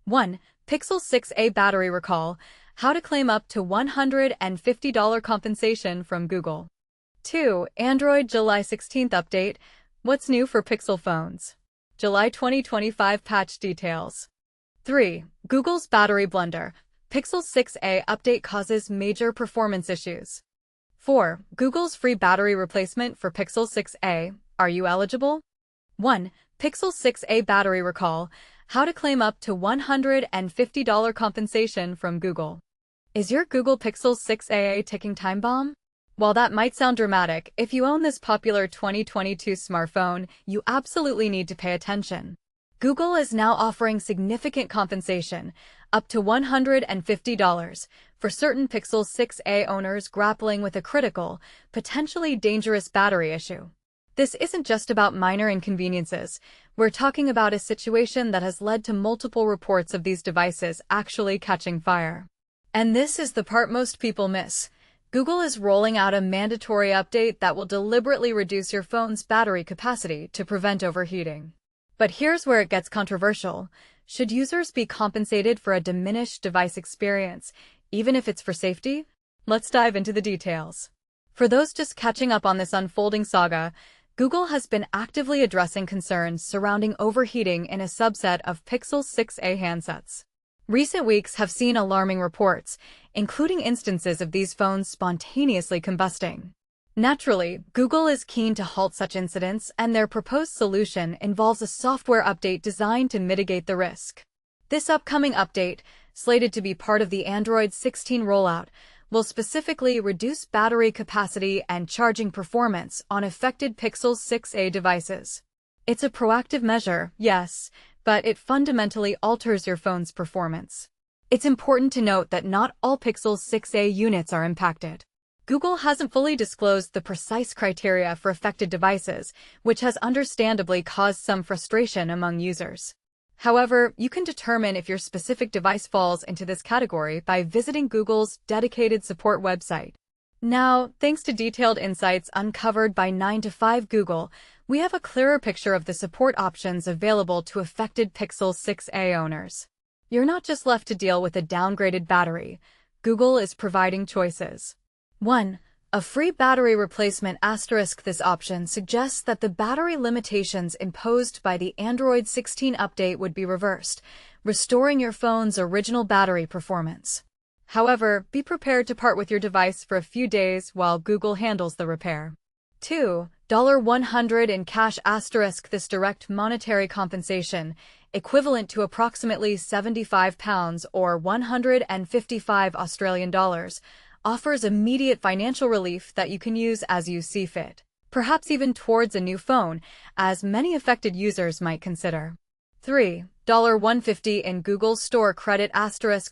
1. Pixel 6a battery recall. How to claim up to $150 compensation from Google. 2. Android July 16th update. What's new for Pixel phones? July 2025 patch details. 3. Google's battery blunder. Pixel 6a update causes major performance issues. 4. Google's free battery replacement for Pixel 6a. Are you eligible? 1. Pixel 6a battery recall. How to claim up to $150 compensation from Google. Is your Google Pixel 6a a ticking time bomb? While that might sound dramatic, if you own this popular 2022 smartphone, you absolutely need to pay attention. Google is now offering significant compensation, up to $150, for certain Pixel 6a owners grappling with a critical, potentially dangerous battery issue. This isn't just about minor inconveniences. We're talking about a situation that has led to multiple reports of these devices actually catching fire. And this is the part most people miss. Google is rolling out a mandatory update that will deliberately reduce your phone's battery capacity to prevent overheating. But here's where it gets controversial. Should users be compensated for a diminished device experience, even if it's for safety? Let's dive into the details. For those just catching up on this unfolding saga, Google has been actively addressing concerns surrounding overheating in a subset of Pixel 6a handsets. Recent weeks have seen alarming reports, including instances of these phones spontaneously combusting. Naturally, Google is keen to halt such incidents, and their proposed solution involves a software update designed to mitigate the risk. This upcoming update, slated to be part of the Android 16 rollout, will specifically reduce battery capacity and charging performance on affected Pixel 6a devices. It's a proactive measure, yes, but it fundamentally alters your phone's performance. It's important to note that not all Pixel 6a units are impacted. Google hasn't fully disclosed the precise criteria for affected devices, which has understandably caused some frustration among users. However, you can determine if your specific device falls into this category by visiting Google's dedicated support website. Now, thanks to detailed insights uncovered by 9to5 Google, we have a clearer picture of the support options available to affected Pixel 6a owners. You're not just left to deal with a downgraded battery. Google is providing choices. 1. A free battery replacement. This option suggests that the battery limitations imposed by the Android 16 update would be reversed, restoring your phone's original battery performance. However, be prepared to part with your device for a few days while Google handles the repair. 2. $100 in cash. This direct monetary compensation, equivalent to approximately £75 or 155 Australian dollars, offers immediate financial relief that you can use as you see fit, perhaps even towards a new phone, as many affected users might consider. 3. $150 in Google Store credit.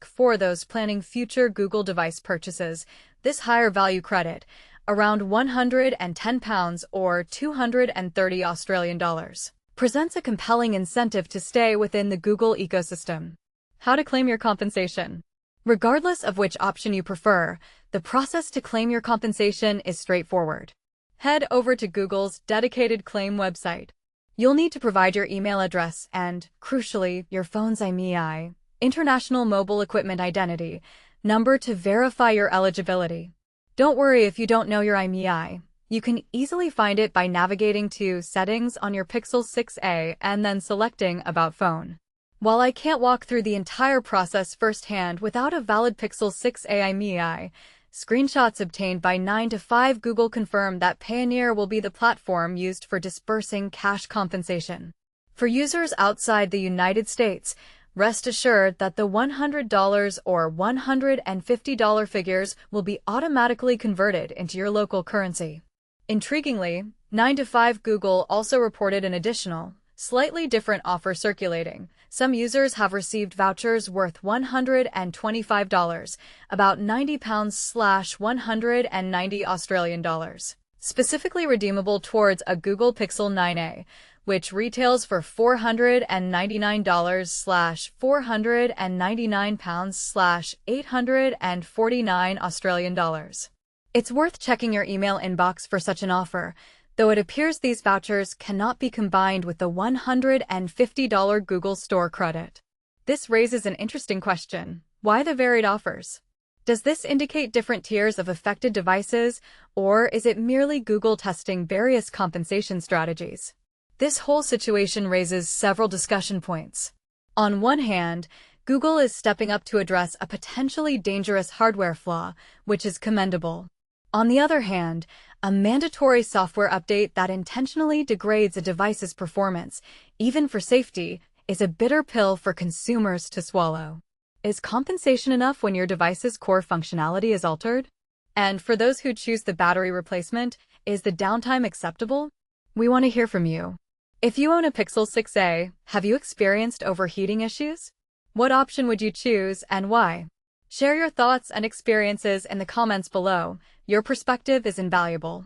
For those planning future Google device purchases, this higher value credit, around £110 or 230 Australian dollars, presents a compelling incentive to stay within the Google ecosystem. How to claim your compensation. Regardless of which option you prefer, the process to claim your compensation is straightforward. Head over to Google's dedicated claim website. You'll need to provide your email address and, crucially, your phone's IMEI, International Mobile Equipment Identity, number to verify your eligibility. Don't worry if you don't know your IMEI. You can easily find it by navigating to Settings on your Pixel 6a and then selecting About Phone. While I can't walk through the entire process firsthand without a valid Pixel 6a IMEI, screenshots obtained by 9to5 Google confirm that Payoneer will be the platform used for disbursing cash compensation. For users outside the United States, rest assured that the $100 or $150 figures will be automatically converted into your local currency. Intriguingly, 9to5 Google also reported an additional, slightly different offer circulating. Some users have received vouchers worth $125, about £90/190 Australian dollars, specifically redeemable towards a Google Pixel 9a, which retails for $499/£849 Australian dollars. It's worth checking your email inbox for such an offer, though it appears these vouchers cannot be combined with the $150 Google Store credit. This raises an interesting question. Why the varied offers? Does this indicate different tiers of affected devices, or is it merely Google testing various compensation strategies? This whole situation raises several discussion points. On one hand, Google is stepping up to address a potentially dangerous hardware flaw, which is commendable. On the other hand, a mandatory software update that intentionally degrades a device's performance, even for safety, is a bitter pill for consumers to swallow. Is compensation enough when your device's core functionality is altered? And for those who choose the battery replacement, is the downtime acceptable? We want to hear from you. If you own a Pixel 6a, have you experienced overheating issues? What option would you choose and why? Share your thoughts and experiences in the comments below. Your perspective is invaluable.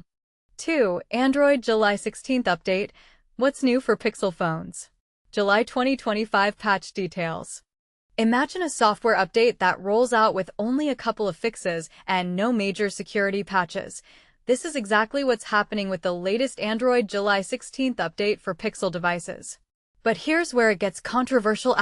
2. Android July 16th update. What's new for Pixel phones? July 2025 patch details. Imagine a software update that rolls out with only a couple of fixes and no major security patches. This is exactly what's happening with the latest Android July 16th update for Pixel devices. But here's where it gets controversial.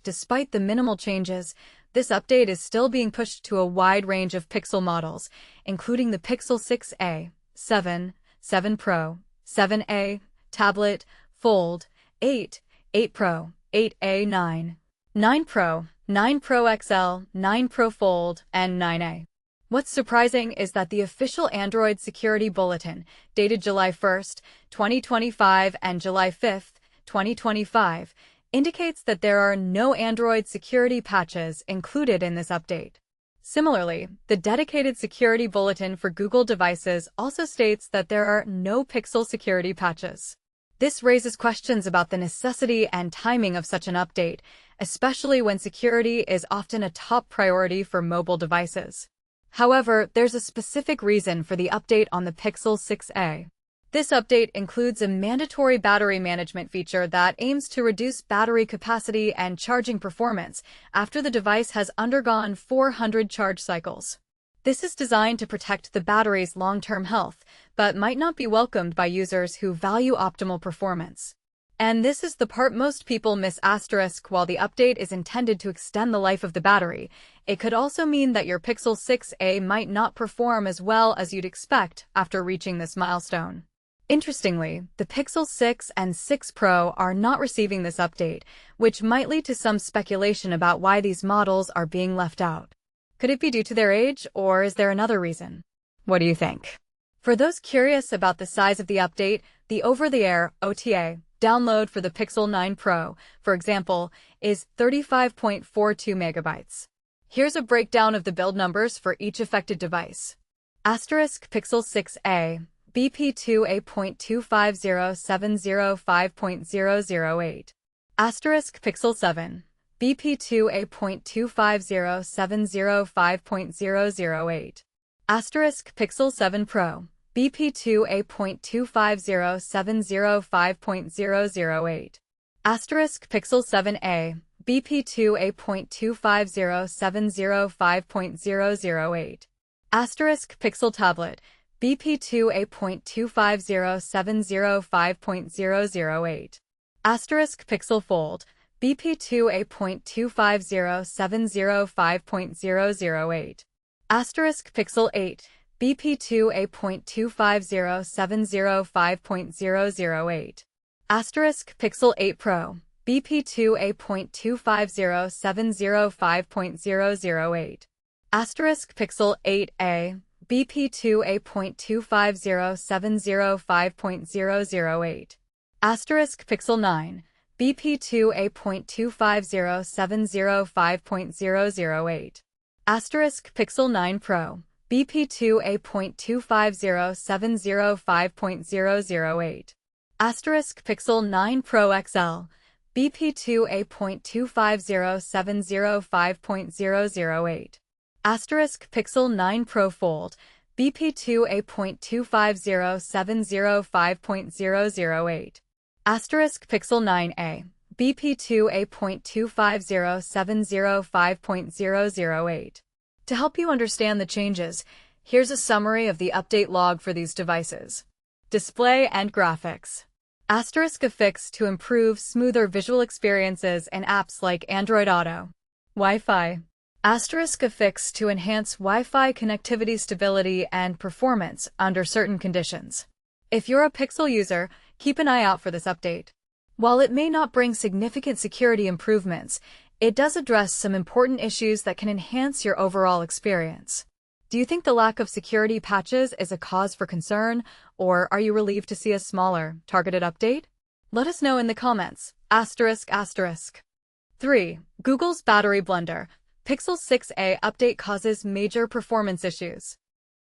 Despite the minimal changes, this update is still being pushed to a wide range of Pixel models, including the Pixel 6a, 7, 7 Pro, 7a, Tablet, Fold, 8, 8 Pro, 8a, 9, 9 Pro, 9 Pro XL, 9 Pro Fold, and 9a. What's surprising is that the official Android Security Bulletin, dated July 1st, 2025 and July 5th, 2025, indicates that there are no Android security patches included in this update. Similarly, the dedicated security bulletin for Google devices also states that there are no Pixel security patches. This raises questions about the necessity and timing of such an update, especially when security is often a top priority for mobile devices. However, there's a specific reason for the update on the Pixel 6a. This update includes a mandatory battery management feature that aims to reduce battery capacity and charging performance after the device has undergone 400 charge cycles. This is designed to protect the battery's long-term health, but might not be welcomed by users who value optimal performance. And this is the part most people miss. While the update is intended to extend the life of the battery, it could also mean that your Pixel 6a might not perform as well as you'd expect after reaching this milestone. Interestingly, the Pixel 6 and 6 Pro are not receiving this update, which might lead to some speculation about why these models are being left out. Could it be due to their age, or is there another reason? What do you think? For those curious about the size of the update, the over-the-air OTA download for the Pixel 9 Pro, for example, is 35.42 megabytes. Here's a breakdown of the build numbers for each affected device. Pixel 6a, BP2A.25070.5.008. Pixel 7, BP2A.25070.5.008. Pixel 7 Pro, BP2A.25070.5.008. Pixel 7a, BP2A.25070.5.008. Pixel Tablet, BP2A.25070.5.008. Pixel Fold, BP2A.25070.5.008. Pixel 8, BP2A.25070.5.008. Pixel 8 Pro, BP2A.25070.5.008. Pixel 8a, BP2A.25070.5.008. Pixel 9, BP2A.25070.5.008. Pixel 9 Pro, BP2A.25070.5.008. Pixel 9 Pro XL, BP2A.25070.5.008. Pixel 9 Pro Fold, BP2A.25070.5.008. Pixel 9a, BP2A.25070.5.008. To help you understand the changes, here's a summary of the update log for these devices. Display and graphics. Asterisk a fix to improve smoother visual experiences in apps like Android Auto. Wi-Fi. Asterisk a fix to enhance Wi-Fi connectivity stability and performance under certain conditions. If you're a Pixel user, keep an eye out for this update. While it may not bring significant security improvements, it does address some important issues that can enhance your overall experience. Do you think the lack of security patches is a cause for concern, or are you relieved to see a smaller, targeted update? Let us know in the comments. Asterisk asterisk. 3. Google's battery blunder. Pixel 6a update causes major performance issues.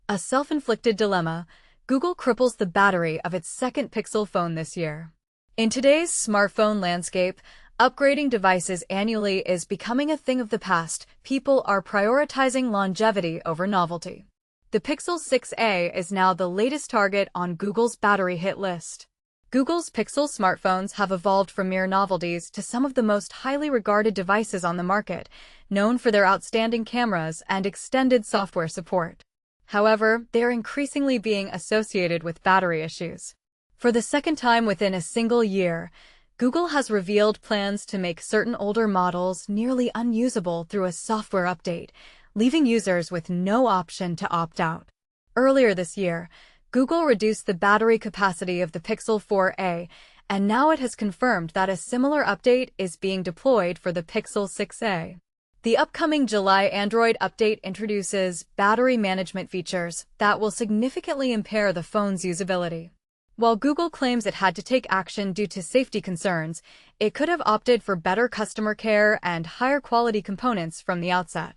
A self-inflicted dilemma, Google cripples the battery of its second Pixel phone this year. In today's smartphone landscape, upgrading devices annually is becoming a thing of the past. People are prioritizing longevity over novelty. The Pixel 6a is now the latest target on Google's battery hit list. Google's Pixel smartphones have evolved from mere novelties to some of the most highly regarded devices on the market, known for their outstanding cameras and extended software support. However, they are increasingly being associated with battery issues. For the second time within a single year, Google has revealed plans to make certain older models nearly unusable through a software update, leaving users with no option to opt out. Earlier this year, Google reduced the battery capacity of the Pixel 4a, and now it has confirmed that a similar update is being deployed for the Pixel 6a. The upcoming July Android update introduces battery management features that will significantly impair the phone's usability. While Google claims it had to take action due to safety concerns, it could have opted for better customer care and higher quality components from the outset.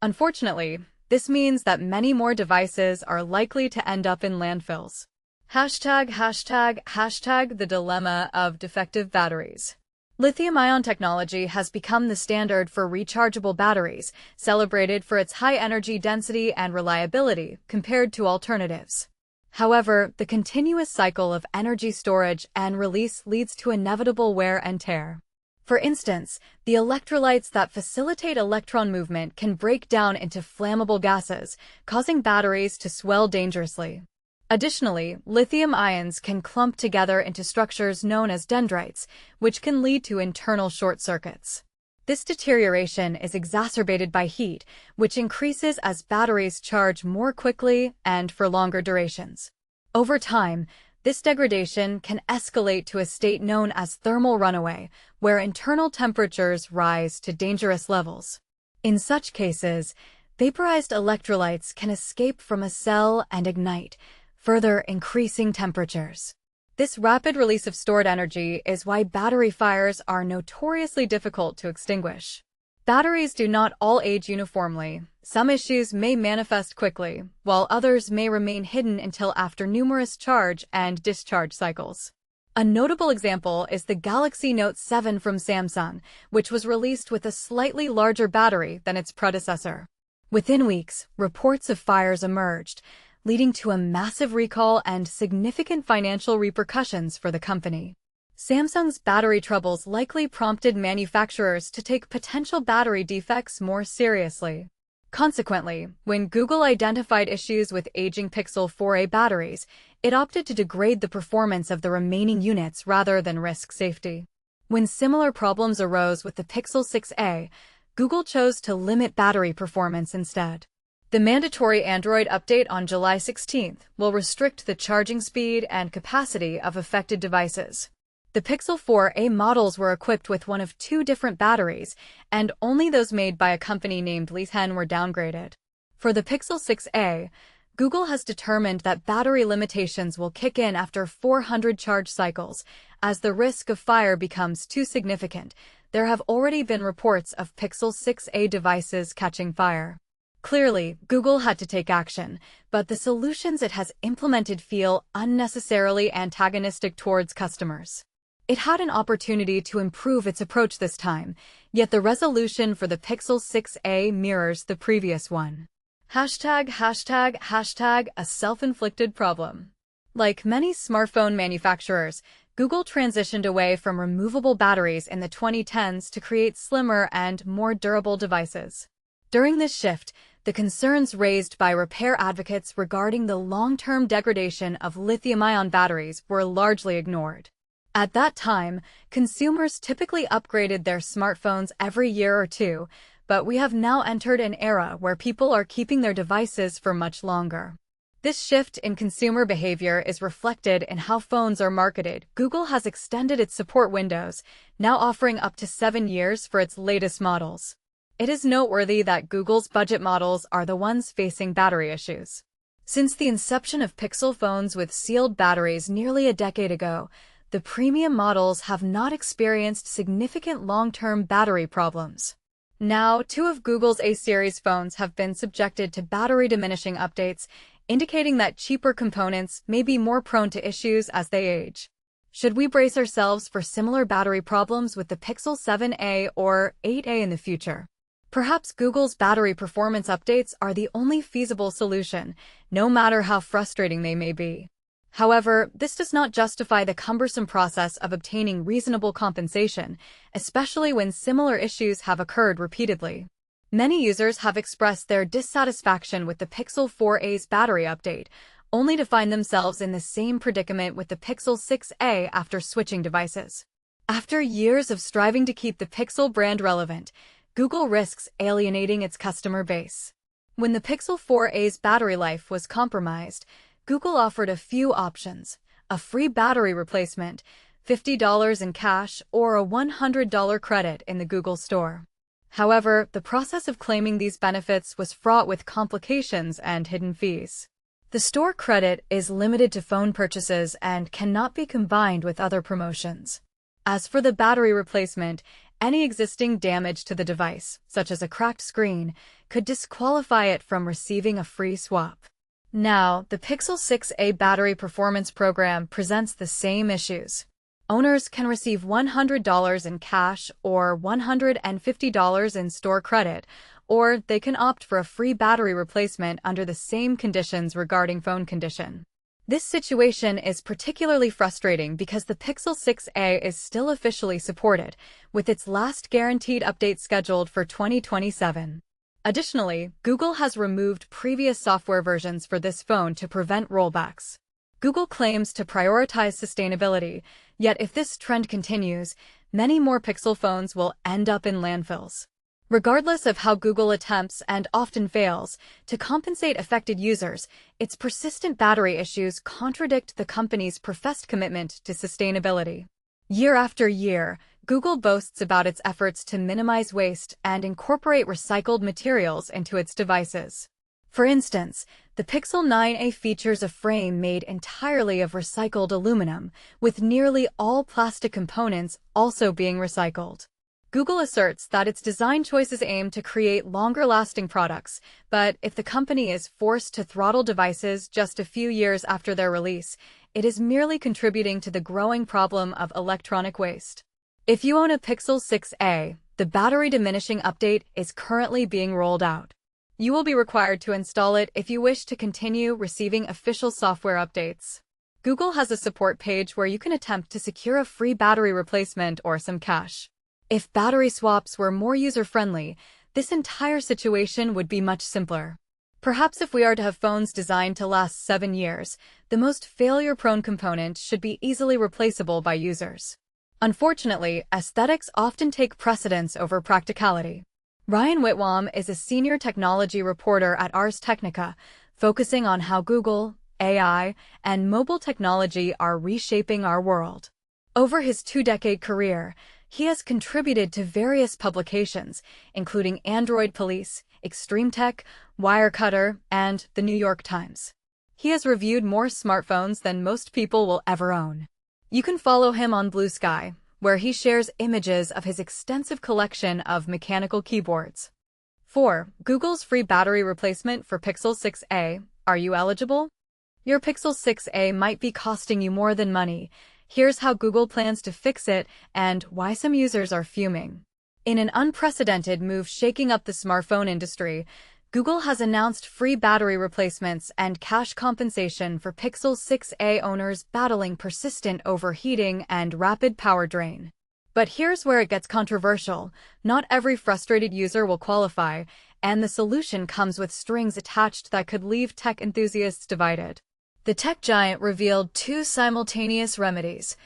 Unfortunately, this means that many more devices are likely to end up in landfills. ### The dilemma of defective batteries. Lithium-ion technology has become the standard for rechargeable batteries, celebrated for its high energy density and reliability compared to alternatives. However, the continuous cycle of energy storage and release leads to inevitable wear and tear. For instance, the electrolytes that facilitate electron movement can break down into flammable gases, causing batteries to swell dangerously. Additionally, lithium ions can clump together into structures known as dendrites, which can lead to internal short circuits. This deterioration is exacerbated by heat, which increases as batteries charge more quickly and for longer durations. Over time, this degradation can escalate to a state known as thermal runaway, where internal temperatures rise to dangerous levels. In such cases, vaporized electrolytes can escape from a cell and ignite, further increasing temperatures. This rapid release of stored energy is why battery fires are notoriously difficult to extinguish. Batteries do not all age uniformly. Some issues may manifest quickly, while others may remain hidden until after numerous charge and discharge cycles. A notable example is the Galaxy Note 7 from Samsung, which was released with a slightly larger battery than its predecessor. Within weeks, reports of fires emerged, leading to a massive recall and significant financial repercussions for the company. Samsung's battery troubles likely prompted manufacturers to take potential battery defects more seriously. Consequently, when Google identified issues with aging Pixel 4a batteries, it opted to degrade the performance of the remaining units rather than risk safety. When similar problems arose with the Pixel 6a, Google chose to limit battery performance instead. The mandatory Android update on July 16 will restrict the charging speed and capacity of affected devices. The Pixel 4a models were equipped with one of two different batteries, and only those made by a company named Lisan were downgraded. For the Pixel 6a, Google has determined that battery limitations will kick in after 400 charge cycles. As the risk of fire becomes too significant, there have already been reports of Pixel 6a devices catching fire. Clearly, Google had to take action, but the solutions it has implemented feel unnecessarily antagonistic towards customers. It had an opportunity to improve its approach this time, yet the resolution for the Pixel 6a mirrors the previous one. ### A self-inflicted problem. Like many smartphone manufacturers, Google transitioned away from removable batteries in the 2010s to create slimmer and more durable devices. During this shift, the concerns raised by repair advocates regarding the long-term degradation of lithium-ion batteries were largely ignored. At that time, consumers typically upgraded their smartphones every year or two, but we have now entered an era where people are keeping their devices for much longer. This shift in consumer behavior is reflected in how phones are marketed. Google has extended its support windows, now offering up to 7 years for its latest models. It is noteworthy that Google's budget models are the ones facing battery issues. Since the inception of Pixel phones with sealed batteries nearly a decade ago, the premium models have not experienced significant long-term battery problems. Now, 2 of Google's A-series phones have been subjected to battery-diminishing updates, indicating that cheaper components may be more prone to issues as they age. Should we brace ourselves for similar battery problems with the Pixel 7a or 8a in the future? Perhaps Google's battery performance updates are the only feasible solution, no matter how frustrating they may be. However, this does not justify the cumbersome process of obtaining reasonable compensation, especially when similar issues have occurred repeatedly. Many users have expressed their dissatisfaction with the Pixel 4a's battery update, only to find themselves in the same predicament with the Pixel 6a after switching devices. After years of striving to keep the Pixel brand relevant, Google risks alienating its customer base. When the Pixel 4a's battery life was compromised, Google offered a few options: a free battery replacement, $50 in cash, or a $100 credit in the Google Store. However, the process of claiming these benefits was fraught with complications and hidden fees. The store credit is limited to phone purchases and cannot be combined with other promotions. As for the battery replacement, any existing damage to the device, such as a cracked screen, could disqualify it from receiving a free swap. Now, the Pixel 6a battery performance program presents the same issues. Owners can receive $100 in cash or $150 in store credit, or they can opt for a free battery replacement under the same conditions regarding phone condition. This situation is particularly frustrating because the Pixel 6a is still officially supported, with its last guaranteed update scheduled for 2027. Additionally, Google has removed previous software versions for this phone to prevent rollbacks. Google claims to prioritize sustainability, yet if this trend continues, many more Pixel phones will end up in landfills. Regardless of how Google attempts, and often fails, to compensate affected users, its persistent battery issues contradict the company's professed commitment to sustainability. Year after year, Google boasts about its efforts to minimize waste and incorporate recycled materials into its devices. For instance, the Pixel 9a features a frame made entirely of recycled aluminum, with nearly all plastic components also being recycled. Google asserts that its design choices aim to create longer-lasting products, but if the company is forced to throttle devices just a few years after their release, it is merely contributing to the growing problem of electronic waste. If you own a Pixel 6a, the battery diminishing update is currently being rolled out. You will be required to install it if you wish to continue receiving official software updates. Google has a support page where you can attempt to secure a free battery replacement or some cash. If battery swaps were more user-friendly, this entire situation would be much simpler. Perhaps if we are to have phones designed to last 7 years, the most failure-prone component should be easily replaceable by users. Unfortunately, aesthetics often take precedence over practicality. Ryan Whitwam is a senior technology reporter at Ars Technica, focusing on how Google, AI, and mobile technology are reshaping our world. Over his 2-decade career, he has contributed to various publications, including Android Police, Extreme Tech, Wirecutter, and The New York Times. He has reviewed more smartphones than most people will ever own. You can follow him on Blue Sky, where he shares images of his extensive collection of mechanical keyboards. 4. Google's free battery replacement for Pixel 6a. Are you eligible? Your Pixel 6a might be costing you more than money. Here's how Google plans to fix it and why some users are fuming. In an unprecedented move shaking up the smartphone industry, Google has announced free battery replacements and cash compensation for Pixel 6a owners battling persistent overheating and rapid power drain. But here's where it gets controversial. Not every frustrated user will qualify, and the solution comes with strings attached that could leave tech enthusiasts divided. The tech giant revealed 2 simultaneous remedies: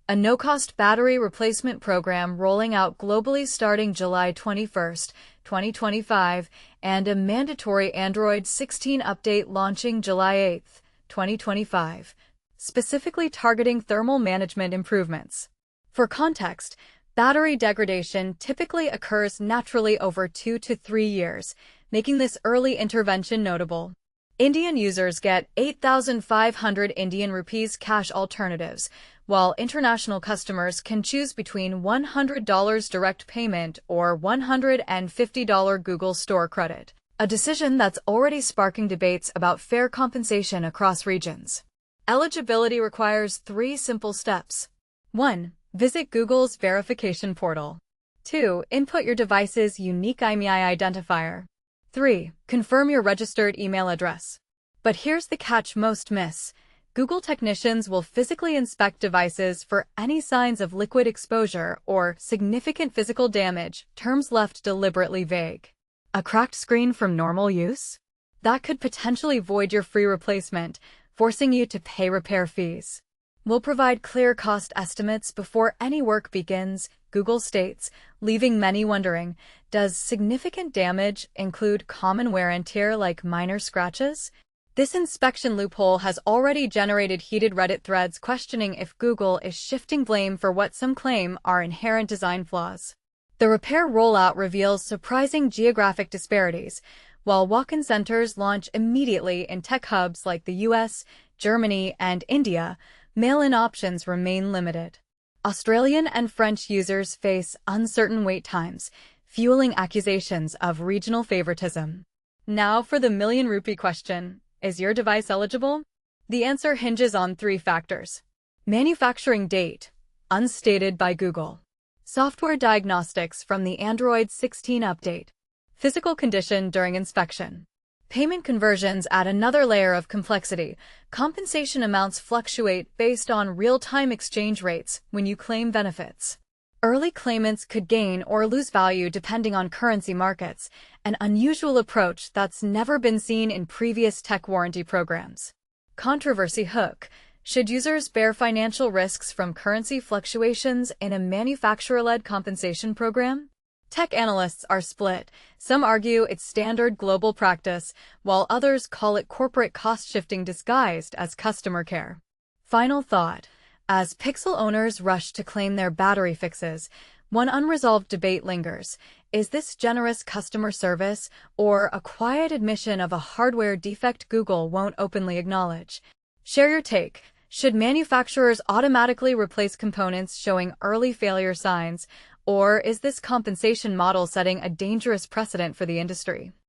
a no-cost battery replacement program rolling out globally starting July 21st, 2025, and a mandatory Android 16 update launching July 8th, 2025, specifically targeting thermal management improvements. For context, battery degradation typically occurs naturally over 2 to 3 years, making this early intervention notable. Indian users get 8,500 Indian rupees cash alternatives, while international customers can choose between $100 direct payment or $150 Google Store credit, a decision that's already sparking debates about fair compensation across regions. Eligibility requires 3 simple steps. 1. Visit Google's verification portal. 2. Input your device's unique IMEI identifier. 3. Confirm your registered email address. But here's the catch most miss. Google technicians will physically inspect devices for any signs of liquid exposure or significant physical damage, terms left deliberately vague. A cracked screen from normal use? That could potentially void your free replacement, forcing you to pay repair fees. We'll provide clear cost estimates before any work begins, Google states, leaving many wondering, does significant damage include common wear and tear like minor scratches? This inspection loophole has already generated heated Reddit threads questioning if Google is shifting blame for what some claim are inherent design flaws. The repair rollout reveals surprising geographic disparities. While walk-in centers launch immediately in tech hubs like the US, Germany, and India, mail-in options remain limited. Australian and French users face uncertain wait times, fueling accusations of regional favoritism. Now for the million-rupee question. Is your device eligible? The answer hinges on 3 factors. Manufacturing date, unstated by Google. Software diagnostics from the Android 16 update. Physical condition during inspection. Payment conversions add another layer of complexity. Compensation amounts fluctuate based on real-time exchange rates when you claim benefits. Early claimants could gain or lose value depending on currency markets, an unusual approach that's never been seen in previous tech warranty programs. Controversy hook. Should users bear financial risks from currency fluctuations in a manufacturer-led compensation program? Tech analysts are split. Some argue it's standard global practice, while others call it corporate cost-shifting disguised as customer care. Final thought. As Pixel owners rush to claim their battery fixes, one unresolved debate lingers. Is this generous customer service or a quiet admission of a hardware defect Google won't openly acknowledge? Share your take. Should manufacturers automatically replace components showing early failure signs, or is this compensation model setting a dangerous precedent for the industry?